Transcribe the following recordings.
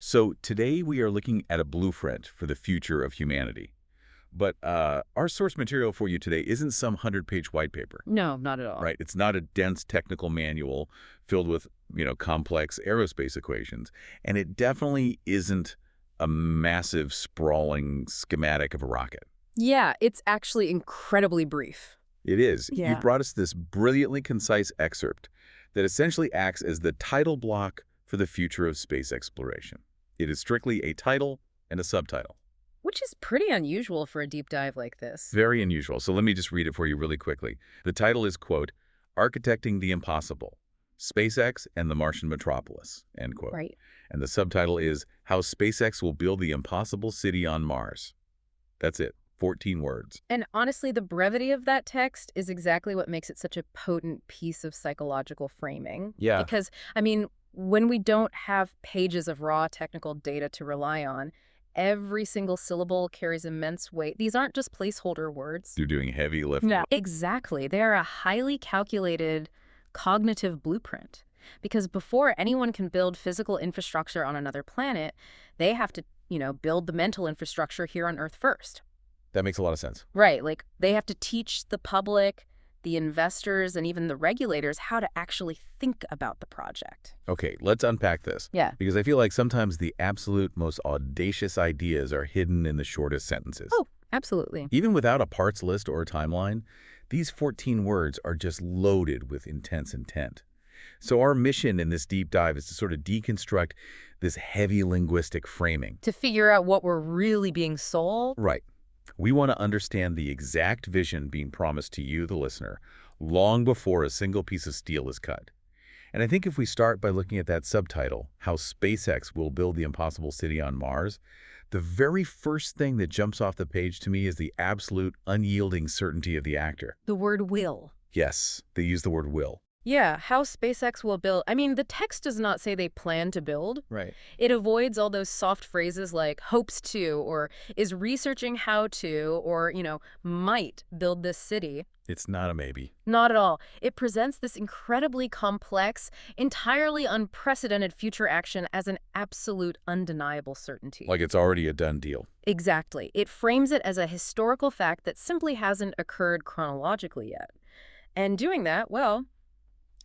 So today we are looking at a blueprint for the future of humanity. But our source material for you today isn't some 100-page white paper, No, not at all. right? It's not a dense technical manual filled with, complex aerospace equations. And it definitely isn't a massive, sprawling schematic of a rocket. Yeah, it's actually incredibly brief. It is. You Yeah. brought us this brilliantly concise excerpt that essentially acts as the title block for the future of space exploration. It is strictly a title and a subtitle. Which is pretty unusual for a deep dive like this. Very unusual. So let me just read it for you really quickly. The title is, quote, Architecting the Impossible, SpaceX and the Martian Metropolis, end quote. Right. And the subtitle is How SpaceX Will Build the Impossible City on Mars. That's it. 14 words. And honestly, the brevity of that text is exactly what makes it such a potent piece of psychological framing. Yeah. Because, when we don't have pages of raw technical data to rely on, every single syllable carries immense weight. These aren't just placeholder words. You're doing heavy lifting. No. Exactly. They are a highly calculated cognitive blueprint. Because before anyone can build physical infrastructure on another planet, they have to, build the mental infrastructure here on Earth first. That makes a lot of sense. Right. Like they have to teach the public, the investors, and even the regulators how to actually think about the project. Okay, let's unpack this. Yeah. Because I feel like sometimes the absolute most audacious ideas are hidden in the shortest sentences. Oh, absolutely. Even without a parts list or a timeline, these 14 words are just loaded with intense intent. So our mission in this deep dive is to sort of deconstruct this heavy linguistic framing. To figure out what we're really being sold. Right. We want to understand the exact vision being promised to you, the listener, long before a single piece of steel is cut. And I think if we start by looking at that subtitle, How SpaceX Will Build the Impossible City on Mars, the very first thing that jumps off the page to me is the absolute unyielding certainty of the actor. The word will. Yes, they use the word will. Yeah, how SpaceX will build. The text does not say they plan to build. Right. It avoids all those soft phrases like hopes to, or is researching how to, or, might build this city. It's not a maybe. Not at all. It presents this incredibly complex, entirely unprecedented future action as an absolute undeniable certainty. Like it's already a done deal. Exactly. It frames it as a historical fact that simply hasn't occurred chronologically yet. And doing that, well,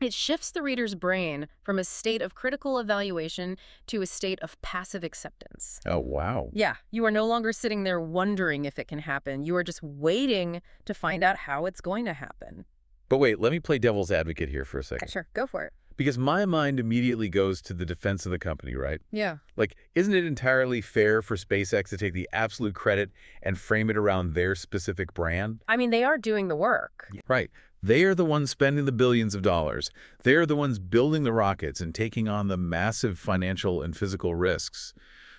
it shifts the reader's brain from a state of critical evaluation to a state of passive acceptance. Oh, wow. Yeah, you are no longer sitting there wondering if it can happen. You are just waiting to find out how it's going to happen. But wait, let me play devil's advocate here for a second. Sure, go for it. Because my mind immediately goes to the defense of the company, right? Yeah. Like, isn't it entirely fair for SpaceX to take the absolute credit and frame it around their specific brand? They are doing the work. Right. They are the ones spending the billions of dollars. They are the ones building the rockets and taking on the massive financial and physical risks.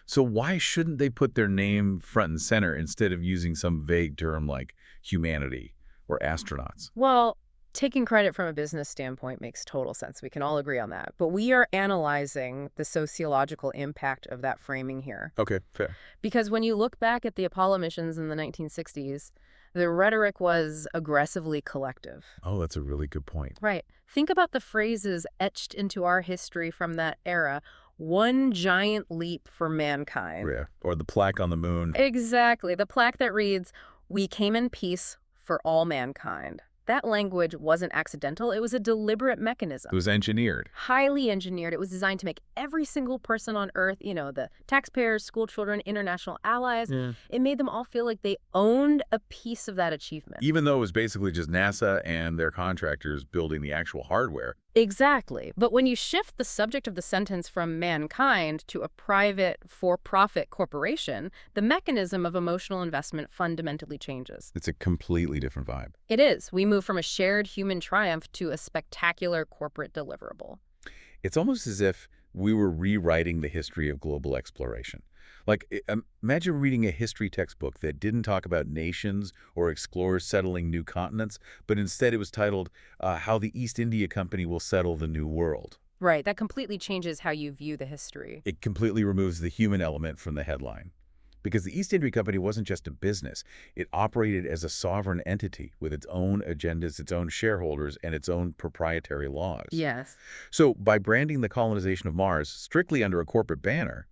So why shouldn't they put their name front and center instead of using some vague term like humanity or astronauts? Well, taking credit from a business standpoint makes total sense. We can all agree on that. But we are analyzing the sociological impact of that framing here. Okay, fair. Because when you look back at the Apollo missions in the 1960s, the rhetoric was aggressively collective. Oh, that's a really good point. Right. Think about the phrases etched into our history from that era. One giant leap for mankind. Yeah. Or the plaque on the moon. Exactly. The plaque that reads, "We came in peace for all mankind." That language wasn't accidental. It was a deliberate mechanism. It was engineered. Highly engineered. It was designed to make every single person on Earth, the taxpayers, school children, international allies, it made them all feel like they owned a piece of that achievement. Even though it was basically just NASA and their contractors building the actual hardware. Exactly. But when you shift the subject of the sentence from mankind to a private, for-profit corporation, the mechanism of emotional investment fundamentally changes. It's a completely different vibe. It is. We move from a shared human triumph to a spectacular corporate deliverable. It's almost as if we were rewriting the history of global exploration. Like, imagine reading a history textbook that didn't talk about nations or explorers settling new continents, but instead it was titled, How the East India Company Will Settle the New World. Right. That completely changes how you view the history. It completely removes the human element from the headline. Because the East India Company wasn't just a business. It operated as a sovereign entity with its own agendas, its own shareholders, and its own proprietary laws. Yes. So by branding the colonization of Mars strictly under a corporate banner,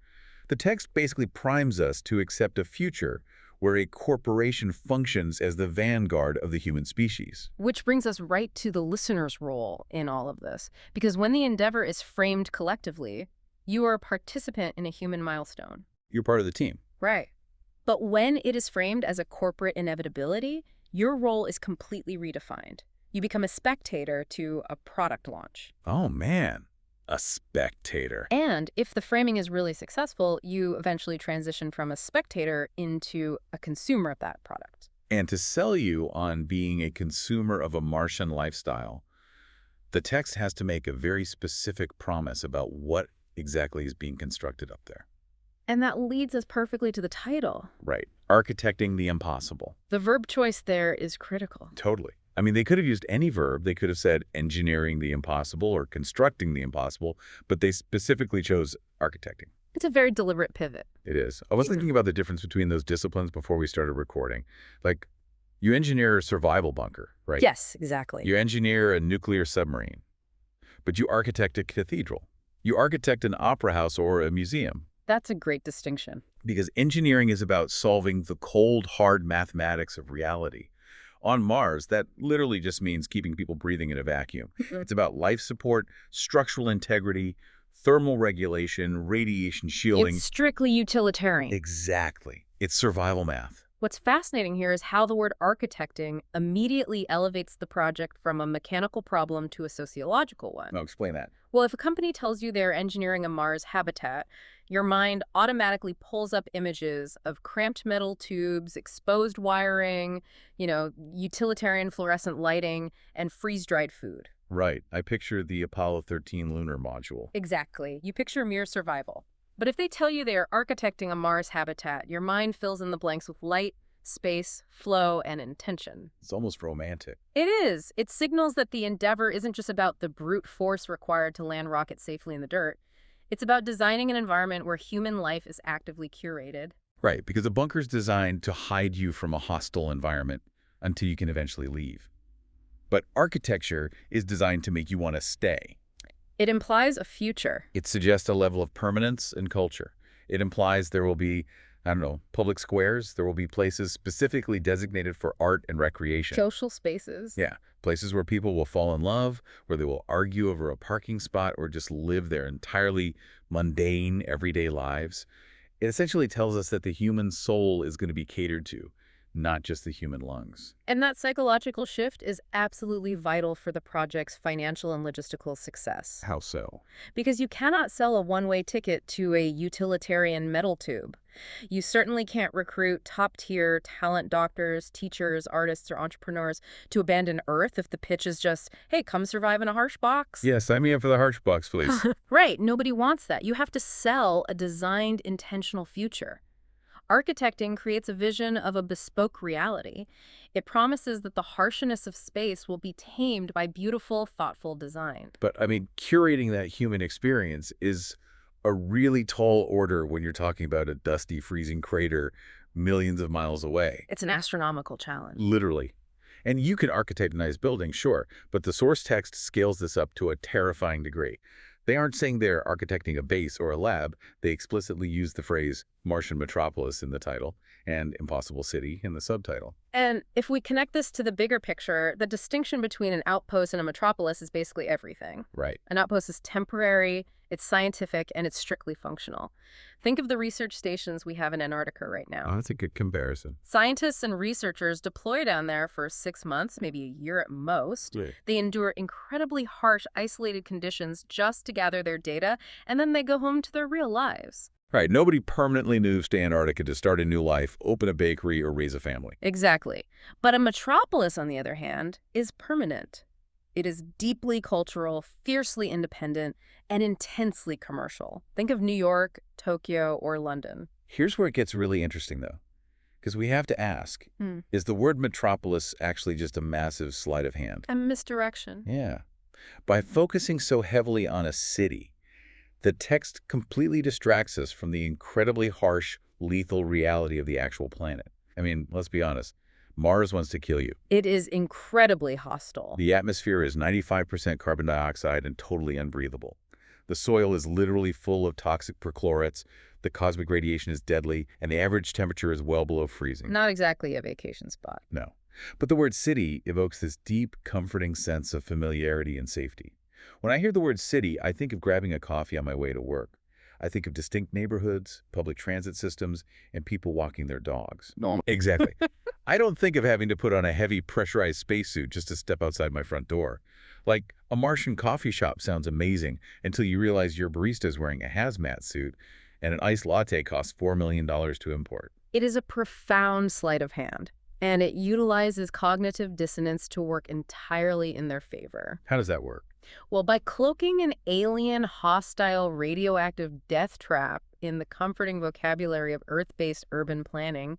The text basically primes us to accept a future where a corporation functions as the vanguard of the human species. Which brings us right to the listener's role in all of this. Because when the endeavor is framed collectively, you are a participant in a human milestone. You're part of the team. Right. But when it is framed as a corporate inevitability, your role is completely redefined. You become a spectator to a product launch. Oh, man. A spectator. And if the framing is really successful, you eventually transition from a spectator into a consumer of that product. And to sell you on being a consumer of a Martian lifestyle, the text has to make a very specific promise about what exactly is being constructed up there. And that leads us perfectly to the title. Right. Architecting the impossible. The verb choice there is critical. Totally. I mean, they could have used any verb. They could have said engineering the impossible or constructing the impossible, but they specifically chose architecting. It's a very deliberate pivot. It is. I was thinking about the difference between those disciplines before we started recording. Like, you engineer a survival bunker, right? Yes, exactly. You engineer a nuclear submarine, but you architect a cathedral. You architect an opera house or a museum. That's a great distinction. Because engineering is about solving the cold, hard mathematics of reality. On Mars, that literally just means keeping people breathing in a vacuum. It's about life support, structural integrity, thermal regulation, radiation shielding. It's strictly utilitarian. Exactly. It's survival math. What's fascinating here is how the word architecting immediately elevates the project from a mechanical problem to a sociological one. Now, explain that. Well, if a company tells you they're engineering a Mars habitat, your mind automatically pulls up images of cramped metal tubes, exposed wiring, utilitarian fluorescent lighting, and freeze-dried food. Right. I picture the Apollo 13 lunar module. Exactly. You picture mere survival. But if they tell you they are architecting a Mars habitat, your mind fills in the blanks with light, space, flow, and intention. It's almost romantic. It is. It signals that the endeavor isn't just about the brute force required to land rockets safely in the dirt. It's about designing an environment where human life is actively curated. Right, because a bunker's designed to hide you from a hostile environment until you can eventually leave. But architecture is designed to make you want to stay. It implies a future. It suggests a level of permanence and culture. It implies there will be, public squares. There will be places specifically designated for art and recreation. Social spaces. Yeah, places where people will fall in love, where they will argue over a parking spot or just live their entirely mundane, everyday lives. It essentially tells us that the human soul is going to be catered to, not just the human lungs. And that psychological shift is absolutely vital for the project's financial and logistical success. How so? Because you cannot sell a one-way ticket to a utilitarian metal tube. You certainly can't recruit top-tier talent doctors, teachers, artists, or entrepreneurs to abandon Earth if the pitch is just, hey, come survive in a harsh box. Yeah, sign me up for the harsh box, please. Right. Nobody wants that. You have to sell a designed, intentional future. Architecting creates a vision of a bespoke reality. It promises that the harshness of space will be tamed by beautiful, thoughtful design. But, curating that human experience is a really tall order when you're talking about a dusty, freezing crater millions of miles away. It's an astronomical challenge. Literally. And you can architect a nice building, sure, but the source text scales this up to a terrifying degree. They aren't saying they're architecting a base or a lab. They explicitly use the phrase Martian metropolis in the title and impossible city in the subtitle. And if we connect this to the bigger picture, the distinction between an outpost and a metropolis is basically everything. Right. An outpost is temporary, it's scientific, and it's strictly functional. Think of the research stations we have in Antarctica right now. Oh, that's a good comparison. Scientists and researchers deploy down there for 6 months, maybe a year at most. Right. They endure incredibly harsh, isolated conditions just to gather their data, and then they go home to their real lives. Right. Nobody permanently moves to Antarctica to start a new life, open a bakery, or raise a family. Exactly. But a metropolis, on the other hand, is permanent. It is deeply cultural, fiercely independent, and intensely commercial. Think of New York, Tokyo, or London. Here's where it gets really interesting, though, because we have to ask, is the word metropolis actually just a massive sleight of hand? A misdirection. Yeah. By focusing so heavily on a city, the text completely distracts us from the incredibly harsh, lethal reality of the actual planet. I mean, let's be honest. Mars wants to kill you. It is incredibly hostile. The atmosphere is 95% carbon dioxide and totally unbreathable. The soil is literally full of toxic perchlorates, the cosmic radiation is deadly, and the average temperature is well below freezing. Not exactly a vacation spot. No. But the word city evokes this deep, comforting sense of familiarity and safety. When I hear the word city, I think of grabbing a coffee on my way to work. I think of distinct neighborhoods, public transit systems, and people walking their dogs. No. Exactly. I don't think of having to put on a heavy pressurized spacesuit just to step outside my front door. Like, a Martian coffee shop sounds amazing until you realize your barista is wearing a hazmat suit and an iced latte costs $4 million to import. It is a profound sleight of hand, and it utilizes cognitive dissonance to work entirely in their favor. How does that work? Well, by cloaking an alien, hostile, radioactive death trap in the comforting vocabulary of Earth-based urban planning,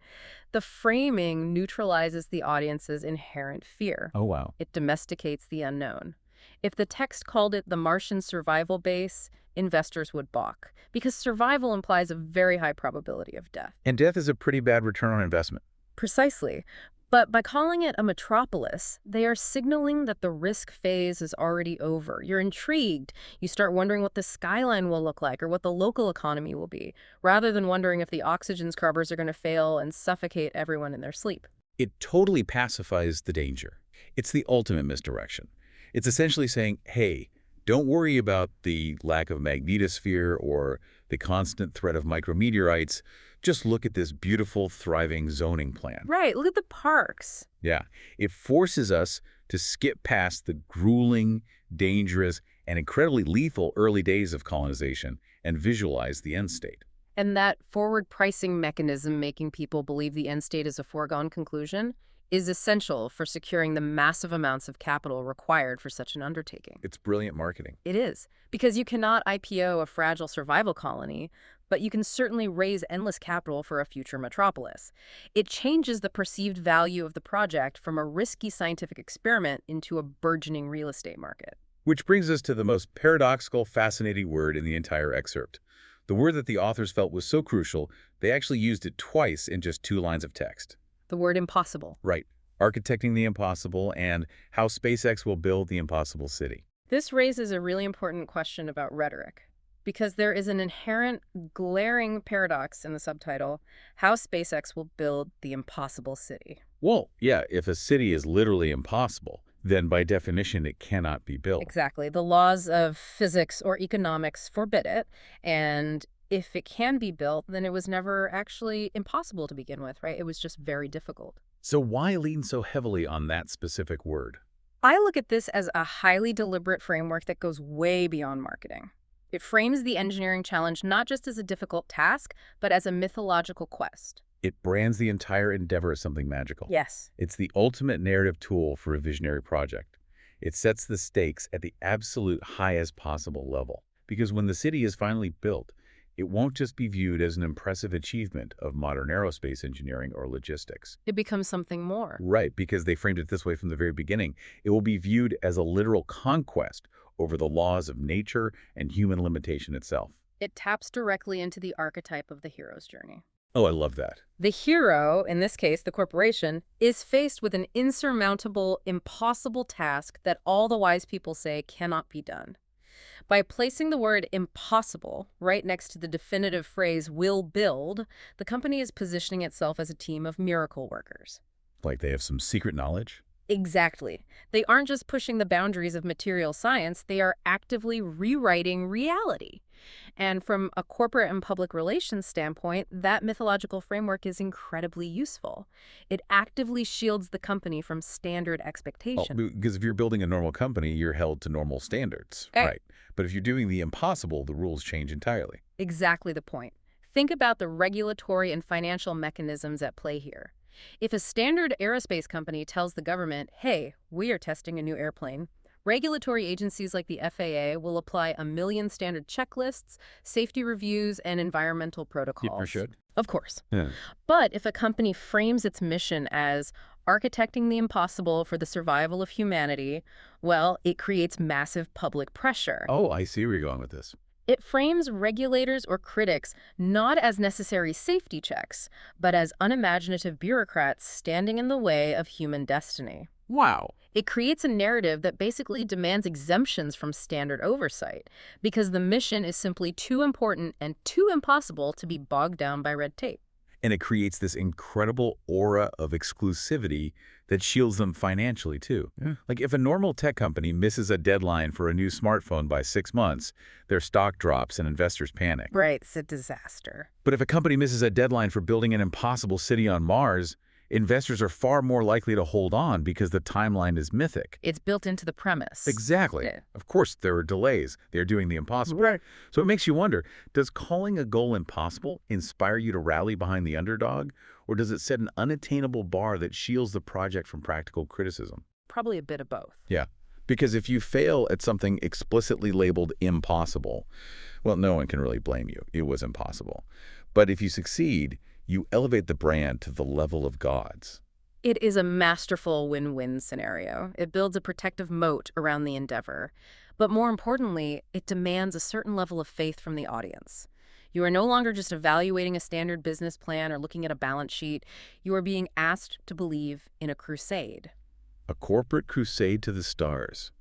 the framing neutralizes the audience's inherent fear. Oh, wow. It domesticates the unknown. If the text called it the Martian survival base, investors would balk, because survival implies a very high probability of death. And death is a pretty bad return on investment. Precisely. But by calling it a metropolis, they are signaling that the risk phase is already over. You're intrigued. You start wondering what the skyline will look like or what the local economy will be, rather than wondering if the oxygen scrubbers are going to fail and suffocate everyone in their sleep. It totally pacifies the danger. It's the ultimate misdirection. It's essentially saying, hey, don't worry about the lack of magnetosphere or the constant threat of micrometeorites. Just look at this beautiful, thriving zoning plan. Right, look at the parks. Yeah, it forces us to skip past the grueling, dangerous, and incredibly lethal early days of colonization and visualize the end state. And that forward pricing mechanism making people believe the end state is a foregone conclusion is essential for securing the massive amounts of capital required for such an undertaking. It's brilliant marketing. It is, because you cannot IPO a fragile survival colony, but you can certainly raise endless capital for a future metropolis. It changes the perceived value of the project from a risky scientific experiment into a burgeoning real estate market. Which brings us to the most paradoxical, fascinating word in the entire excerpt. The word that the authors felt was so crucial, they actually used it twice in just 2 lines of text. The word impossible. Right. Architecting the impossible and how SpaceX will build the impossible city. This raises a really important question about rhetoric, because there is an inherent, glaring paradox in the subtitle, How SpaceX Will Build the Impossible City. Well, yeah, if a city is literally impossible, then by definition it cannot be built. Exactly. The laws of physics or economics forbid it, and if it can be built, then it was never actually impossible to begin with, right? It was just very difficult. So why lean so heavily on that specific word? I look at this as a highly deliberate framework that goes way beyond marketing. It frames the engineering challenge not just as a difficult task, but as a mythological quest. It brands the entire endeavor as something magical. Yes. It's the ultimate narrative tool for a visionary project. It sets the stakes at the absolute highest possible level. Because when the city is finally built, it won't just be viewed as an impressive achievement of modern aerospace engineering or logistics. It becomes something more. Right, because they framed it this way from the very beginning. It will be viewed as a literal conquest over the laws of nature and human limitation itself. It taps directly into the archetype of the hero's journey. Oh, I love that. The hero, in this case the corporation, is faced with an insurmountable, impossible task that all the wise people say cannot be done. By placing the word impossible right next to the definitive phrase will build, the company is positioning itself as a team of miracle workers. Like they have some secret knowledge? Exactly. They aren't just pushing the boundaries of material science, they are actively rewriting reality. And from a corporate and public relations standpoint, that mythological framework is incredibly useful. It actively shields the company from standard expectation. Oh, because if you're building a normal company, you're held to normal standards. Right. But if you're doing the impossible, the rules change entirely. Exactly the point. Think about the regulatory and financial mechanisms at play here. If a standard aerospace company tells the government, hey, we are testing a new airplane, regulatory agencies like the FAA will apply 1 million standard checklists, safety reviews, and environmental protocols. You should. Of course. Yeah. But if a company frames its mission as architecting the impossible for the survival of humanity, well, it creates massive public pressure. Oh, I see where you're going with this. It frames regulators or critics not as necessary safety checks, but as unimaginative bureaucrats standing in the way of human destiny. Wow. It creates a narrative that basically demands exemptions from standard oversight because the mission is simply too important and too impossible to be bogged down by red tape. And it creates this incredible aura of exclusivity that shields them financially, too. Yeah. Like if a normal tech company misses a deadline for a new smartphone by 6 months, their stock drops and investors panic. Right, it's a disaster. But if a company misses a deadline for building an impossible city on Mars, investors are far more likely to hold on because the timeline is mythic. It's built into the premise. Exactly. Yeah. Of course, there are delays. They're doing the impossible. Right. So it makes you wonder, does calling a goal impossible inspire you to rally behind the underdog? Or does it set an unattainable bar that shields the project from practical criticism? Probably a bit of both. Yeah. Because if you fail at something explicitly labeled impossible, well, no one can really blame you. It was impossible. But if you succeed, you elevate the brand to the level of gods. It is a masterful win-win scenario. It builds a protective moat around the endeavor. But more importantly, it demands a certain level of faith from the audience. You are no longer just evaluating a standard business plan or looking at a balance sheet. You are being asked to believe in a crusade. A corporate crusade to the stars.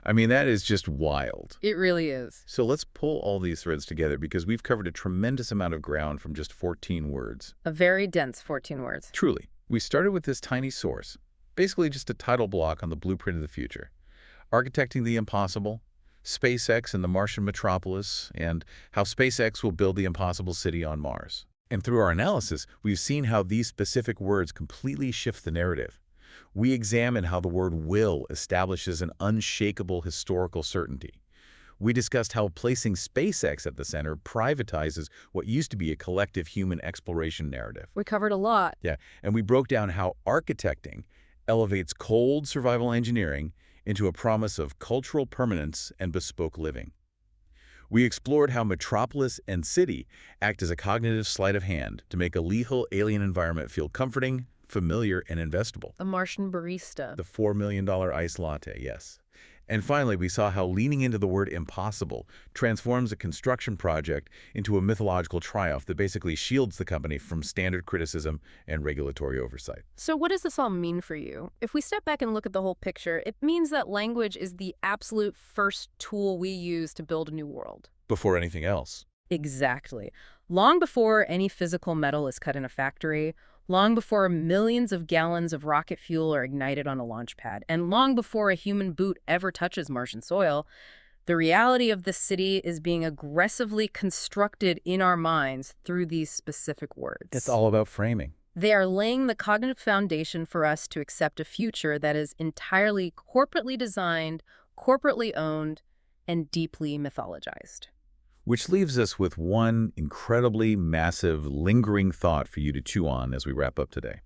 I mean, that is just wild. It really is. So let's pull all these threads together because we've covered a tremendous amount of ground from just 14 words. A very dense 14 words. Truly. We started with this tiny source, basically just a title block on the blueprint of the future. Architecting the impossible, SpaceX and the Martian metropolis, and how SpaceX will build the impossible city on Mars. And through our analysis, we've seen how these specific words completely shift the narrative. We examine how the word will establishes an unshakable historical certainty. We discussed how placing SpaceX at the center privatizes what used to be a collective human exploration narrative. We covered a lot. Yeah, and we broke down how architecting elevates cold survival engineering into a promise of cultural permanence and bespoke living. We explored how metropolis and city act as a cognitive sleight of hand to make a lethal alien environment feel comforting, familiar, and investable. The Martian barista. The $4 million ice latte, yes. And finally, we saw how leaning into the word impossible transforms a construction project into a mythological triumph that basically shields the company from standard criticism and regulatory oversight. So what does this all mean for you? If we step back and look at the whole picture, it means that language is the absolute first tool we use to build a new world. Before anything else. Exactly. Long before any physical metal is cut in a factory, long before millions of gallons of rocket fuel are ignited on a launch pad, and long before a human boot ever touches Martian soil, the reality of the city is being aggressively constructed in our minds through these specific words. It's all about framing. They are laying the cognitive foundation for us to accept a future that is entirely corporately designed, corporately owned, and deeply mythologized. Which leaves us with one incredibly massive, lingering thought for you to chew on as we wrap up today.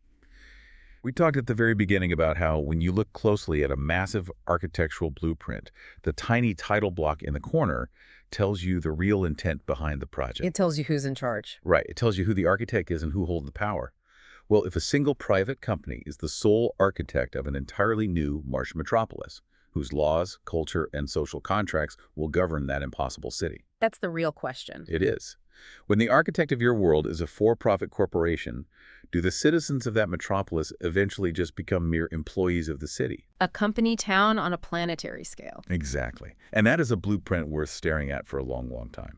We talked at the very beginning about how when you look closely at a massive architectural blueprint, the tiny title block in the corner tells you the real intent behind the project. It tells you who's in charge. Right. It tells you who the architect is and who holds the power. Well, if a single private company is the sole architect of an entirely new Martian metropolis, whose laws, culture, and social contracts will govern that impossible city. That's the real question. It is. When the architect of your world is a for-profit corporation, do the citizens of that metropolis eventually just become mere employees of the city? A company town on a planetary scale. Exactly. And that is a blueprint worth staring at for a long, long time.